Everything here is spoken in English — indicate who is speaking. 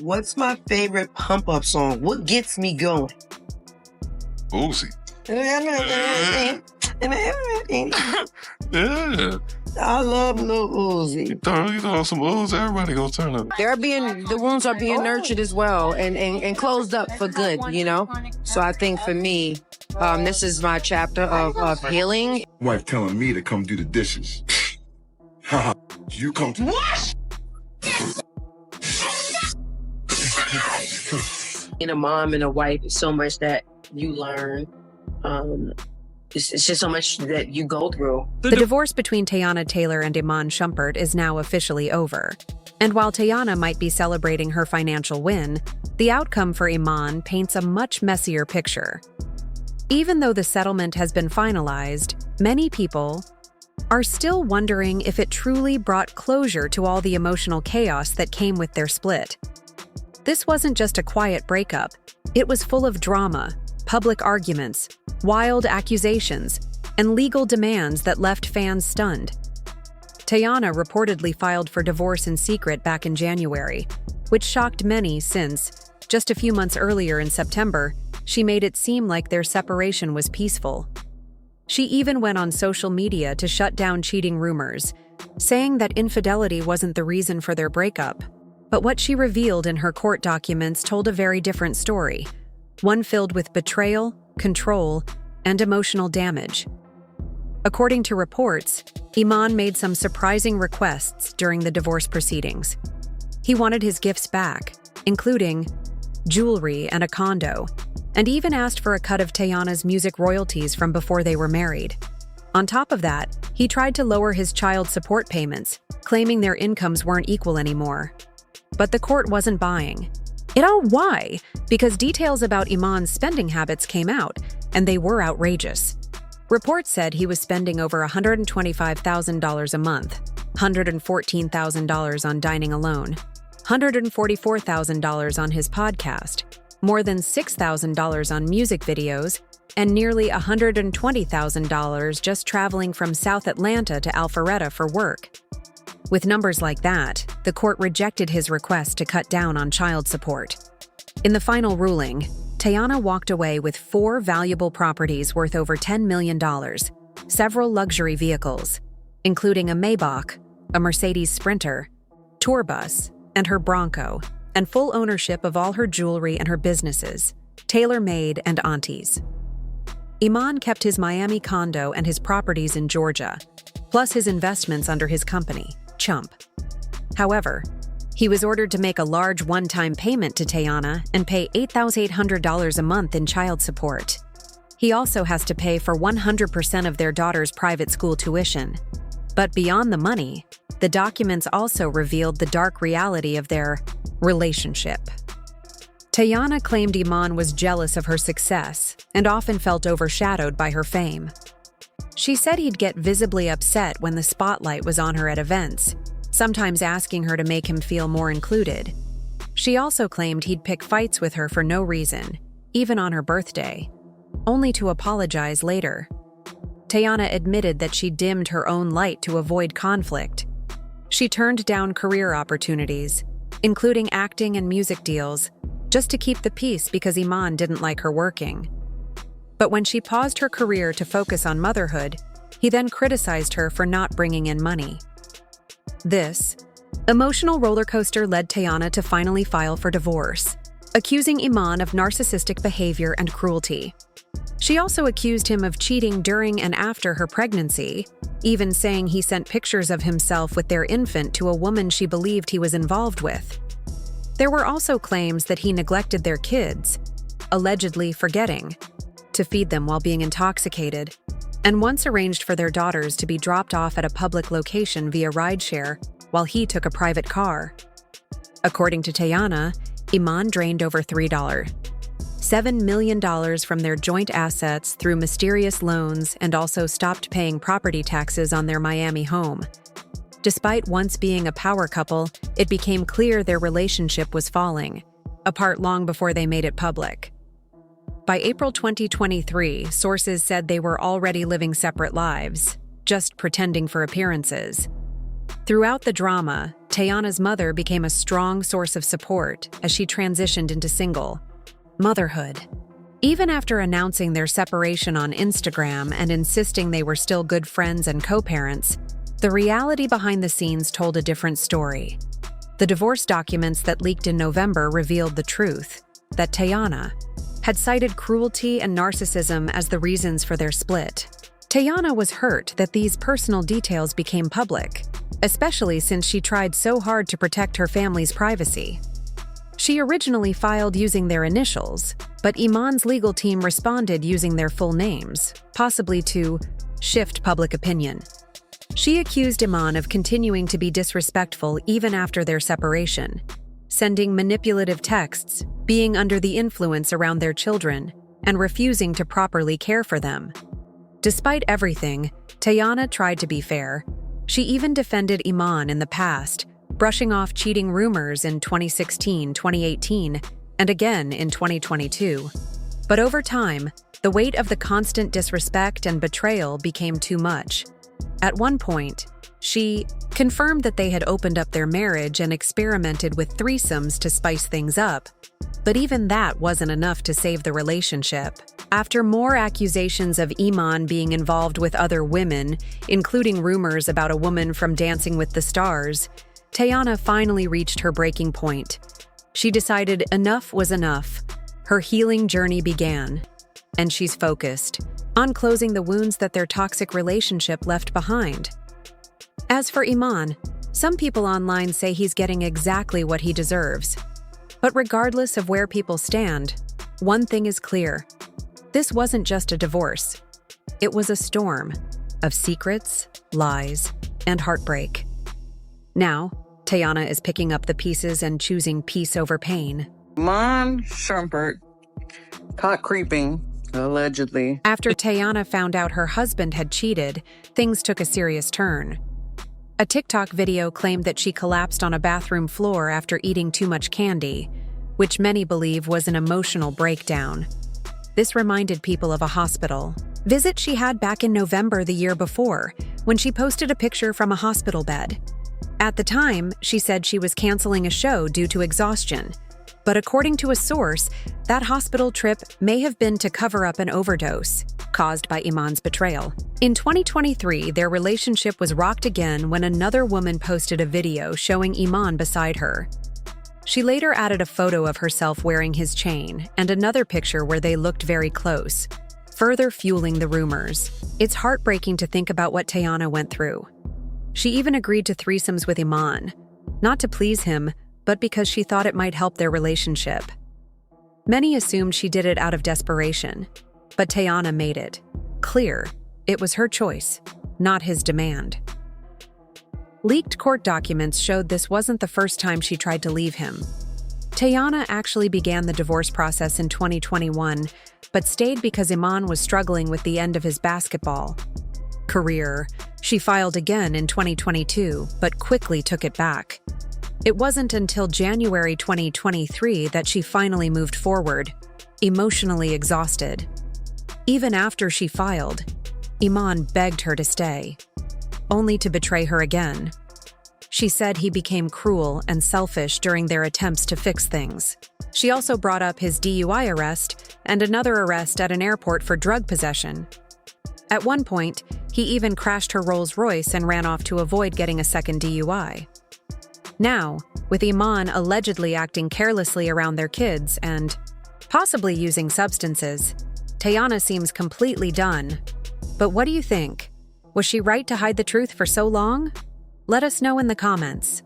Speaker 1: What's my favorite pump-up song? What gets me going?
Speaker 2: Uzi.
Speaker 1: Yeah. I love Lil Uzi.
Speaker 2: You throw some Uzi, everybody gonna turn up.
Speaker 3: The wounds are being nurtured as well and closed up for good, you know? So I think for me, this is my chapter of healing.
Speaker 4: Wife telling me to come do the dishes. Haha, you come to... What?
Speaker 3: Being a mom and a wife is so much that you learn. It's just so much that you go through.
Speaker 5: The divorce between Teyana Taylor and Iman Shumpert is now officially over. And while Teyana might be celebrating her financial win, the outcome for Iman paints a much messier picture. Even though the settlement has been finalized, many people are still wondering if it truly brought closure to all the emotional chaos that came with their split. This wasn't just a quiet breakup. It was full of drama, public arguments, wild accusations, and legal demands that left fans stunned. Teyana reportedly filed for divorce in secret back in January, which shocked many since, just a few months earlier in September, she made it seem like their separation was peaceful. She even went on social media to shut down cheating rumors, saying that infidelity wasn't the reason for their breakup. But what she revealed in her court documents told a very different story, one filled with betrayal, control, and emotional damage. According to reports, Iman made some surprising requests during the divorce proceedings. He wanted his gifts back, including jewelry and a condo, and even asked for a cut of Teyana's music royalties from before they were married. On top of that, he tried to lower his child support payments, claiming their incomes weren't equal anymore. But the court wasn't buying. Why? Because details about Iman's spending habits came out, and they were outrageous. Reports said he was spending over $125,000 a month, $114,000 on dining alone, $144,000 on his podcast, more than $6,000 on music videos, and nearly $120,000 just traveling from South Atlanta to Alpharetta for work. With numbers like that, the court rejected his request to cut down on child support. In the final ruling, Teyana walked away with 4 valuable properties worth over $10 million, several luxury vehicles, including a Maybach, a Mercedes Sprinter, tour bus, and her Bronco, and full ownership of all her jewelry and her businesses, tailor-made and aunties. Iman kept his Miami condo and his properties in Georgia, plus his investments under his company, Chump. However, he was ordered to make a large one-time payment to Teyana and pay $8,800 a month in child support. He also has to pay for 100% of their daughter's private school tuition. But beyond the money, the documents also revealed the dark reality of their relationship. Teyana claimed Iman was jealous of her success and often felt overshadowed by her fame. She said he'd get visibly upset when the spotlight was on her at events, sometimes asking her to make him feel more included. She also claimed he'd pick fights with her for no reason, even on her birthday, only to apologize later. Teyana admitted that she dimmed her own light to avoid conflict. She turned down career opportunities, including acting and music deals, just to keep the peace because Iman didn't like her working. But when she paused her career to focus on motherhood, he then criticized her for not bringing in money. This emotional roller coaster led Teyana to finally file for divorce, accusing Iman of narcissistic behavior and cruelty. She also accused him of cheating during and after her pregnancy, even saying he sent pictures of himself with their infant to a woman she believed he was involved with. There were also claims that he neglected their kids, allegedly forgetting to feed them while being intoxicated, and once arranged for their daughters to be dropped off at a public location via rideshare while he took a private car. According to Teyana, Iman drained over $7 million from their joint assets through mysterious loans and also stopped paying property taxes on their Miami home. Despite once being a power couple, it became clear their relationship was falling, apart long before they made it public. By April 2023, sources said they were already living separate lives, just pretending for appearances. Throughout the drama, Teyana's mother became a strong source of support as she transitioned into single motherhood. Even after announcing their separation on Instagram and insisting they were still good friends and co-parents, the reality behind the scenes told a different story. The divorce documents that leaked in November revealed the truth, that Teyana had cited cruelty and narcissism as the reasons for their split. Teyana was hurt that these personal details became public, especially since she tried so hard to protect her family's privacy. She originally filed using their initials, but Iman's legal team responded using their full names, possibly to shift public opinion. She accused Iman of continuing to be disrespectful even after their separation, sending manipulative texts, being under the influence around their children, and refusing to properly care for them. Despite everything, Teyana tried to be fair. She even defended Iman in the past, brushing off cheating rumors in 2016, 2018, and again in 2022. But over time, the weight of the constant disrespect and betrayal became too much. At one point, she confirmed that they had opened up their marriage and experimented with threesomes to spice things up. But even that wasn't enough to save the relationship. After more accusations of Iman being involved with other women, including rumors about a woman from Dancing with the Stars, Teyana finally reached her breaking point. She decided enough was enough. Her healing journey began, and she's focused on closing the wounds that their toxic relationship left behind. As for Iman, some people online say he's getting exactly what he deserves. But regardless of where people stand, one thing is clear. This wasn't just a divorce. It was a storm of secrets, lies, and heartbreak. Now, Teyana is picking up the pieces and choosing peace over pain.
Speaker 6: Iman Shumpert caught creeping, allegedly.
Speaker 5: After Teyana found out her husband had cheated, things took a serious turn. A TikTok video claimed that she collapsed on a bathroom floor after eating too much candy, which many believe was an emotional breakdown. This reminded people of a hospital visit she had back in November the year before, when she posted a picture from a hospital bed. At the time, she said she was canceling a show due to exhaustion. But according to a source, that hospital trip may have been to cover up an overdose caused by Iman's betrayal. In 2023, their relationship was rocked again when another woman posted a video showing Iman beside her. She later added a photo of herself wearing his chain and another picture where they looked very close, further fueling the rumors. It's heartbreaking to think about what Teyana went through. She even agreed to threesomes with Iman, not to please him, but because she thought it might help their relationship. Many assumed she did it out of desperation, but Teyana made it clear it was her choice, not his demand. Leaked court documents showed this wasn't the first time she tried to leave him. Teyana actually began the divorce process in 2021, but stayed because Iman was struggling with the end of his basketball career. She filed again in 2022, but quickly took it back. It wasn't until January 2023 that she finally moved forward, emotionally exhausted. Even after she filed, Iman begged her to stay, only to betray her again. She said he became cruel and selfish during their attempts to fix things. She also brought up his DUI arrest and another arrest at an airport for drug possession. At one point, he even crashed her Rolls-Royce and ran off to avoid getting a second DUI. Now, with Iman allegedly acting carelessly around their kids and possibly using substances, Teyana seems completely done. But what do you think? Was she right to hide the truth for so long? Let us know in the comments.